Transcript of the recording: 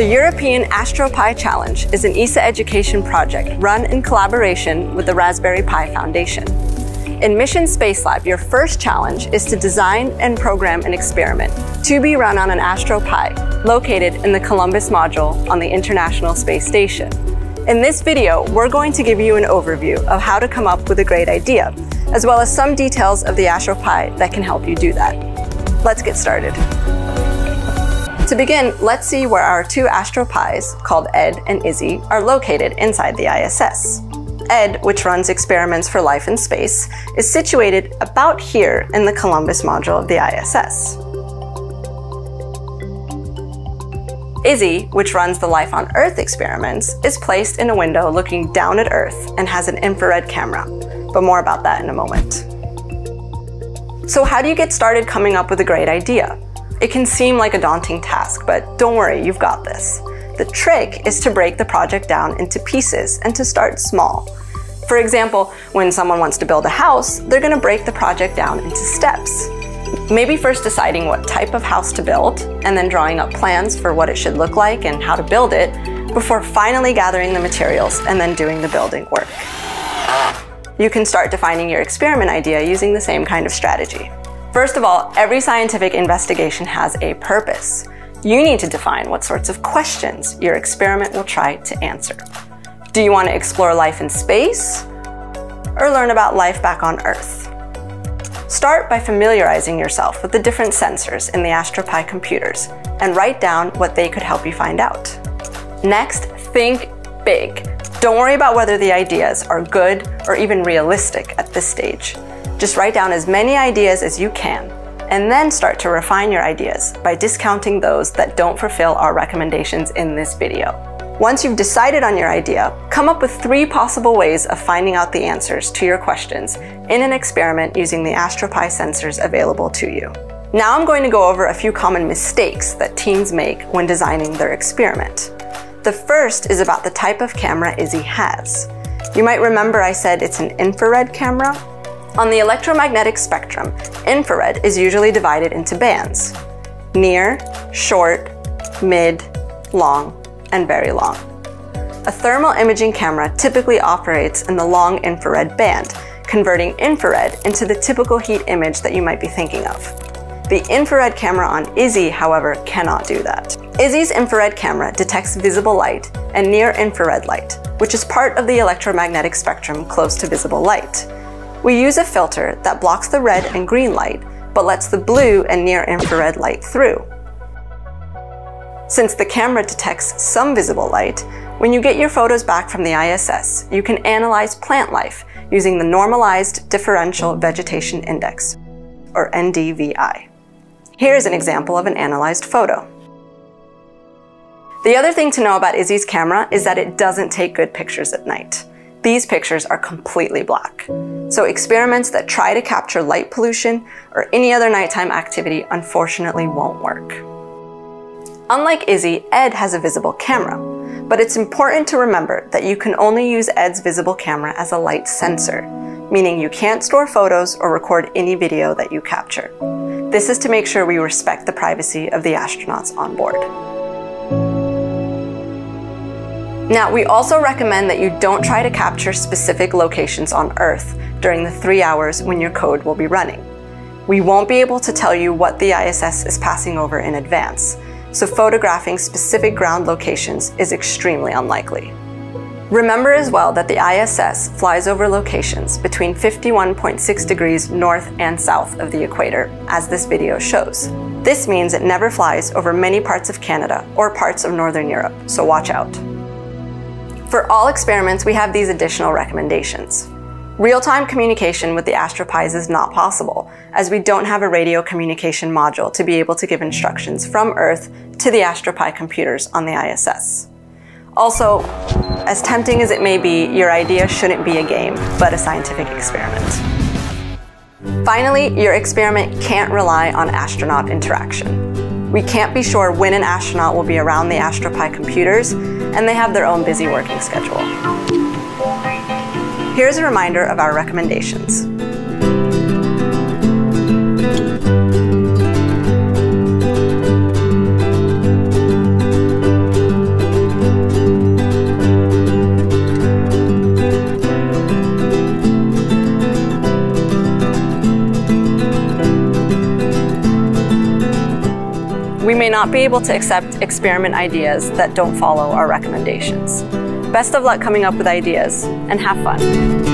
The European AstroPi Challenge is an ESA education project run in collaboration with the Raspberry Pi Foundation. In Mission Space Lab, your first challenge is to design and program an experiment to be run on an AstroPi located in the Columbus module on the International Space Station. In this video, we're going to give you an overview of how to come up with a great idea, as well as some details of the AstroPi that can help you do that. Let's get started. To begin, let's see where our two AstroPis, called Ed and Izzy, are located inside the ISS. Ed, which runs experiments for life in space, is situated about here in the Columbus module of the ISS. Izzy, which runs the Life on Earth experiments, is placed in a window looking down at Earth and has an infrared camera, but more about that in a moment. So how do you get started coming up with a great idea? It can seem like a daunting task, but don't worry, you've got this. The trick is to break the project down into pieces and to start small. For example, when someone wants to build a house, they're going to break the project down into steps. Maybe first deciding what type of house to build, and then drawing up plans for what it should look like and how to build it, before finally gathering the materials and then doing the building work. You can start defining your experiment idea using the same kind of strategy. First of all, every scientific investigation has a purpose. You need to define what sorts of questions your experiment will try to answer. Do you want to explore life in space, or learn about life back on Earth? Start by familiarizing yourself with the different sensors in the AstroPi computers and write down what they could help you find out. Next, think big. Don't worry about whether the ideas are good or even realistic at this stage. Just write down as many ideas as you can, and then start to refine your ideas by discounting those that don't fulfill our recommendations in this video. Once you've decided on your idea, come up with 3 possible ways of finding out the answers to your questions in an experiment using the AstroPi sensors available to you. Now I'm going to go over a few common mistakes that teams make when designing their experiment. The first is about the type of camera Izzy has. You might remember I said it's an infrared camera. On the electromagnetic spectrum, infrared is usually divided into bands: near, short, mid, long, and very long. A thermal imaging camera typically operates in the long infrared band, converting infrared into the typical heat image that you might be thinking of. The infrared camera on Izzy, however, cannot do that. Izzy's infrared camera detects visible light and near-infrared light, which is part of the electromagnetic spectrum close to visible light. We use a filter that blocks the red and green light, but lets the blue and near-infrared light through. Since the camera detects some visible light, when you get your photos back from the ISS, you can analyze plant life using the Normalized Differential Vegetation Index, or NDVI. Here's an example of an analyzed photo. The other thing to know about Izzy's camera is that it doesn't take good pictures at night. These pictures are completely black. So experiments that try to capture light pollution or any other nighttime activity unfortunately won't work. Unlike Izzy, Ed has a visible camera, but it's important to remember that you can only use Ed's visible camera as a light sensor, meaning you can't store photos or record any video that you capture. This is to make sure we respect the privacy of the astronauts on board. Now, we also recommend that you don't try to capture specific locations on Earth during the 3 hours when your code will be running. We won't be able to tell you what the ISS is passing over in advance, so photographing specific ground locations is extremely unlikely. Remember as well that the ISS flies over locations between 51.6 degrees north and south of the equator, as this video shows. This means it never flies over many parts of Canada or parts of Northern Europe, so watch out. For all experiments, we have these additional recommendations. Real-time communication with the AstroPis is not possible, as we don't have a radio communication module to be able to give instructions from Earth to the AstroPi computers on the ISS. Also, as tempting as it may be, your idea shouldn't be a game, but a scientific experiment. Finally, your experiment can't rely on astronaut interaction. We can't be sure when an astronaut will be around the AstroPi computers, and they have their own busy working schedule. Here's a reminder of our recommendations. not be able to accept experiment ideas that don't follow our recommendations. Best of luck coming up with ideas, and have fun.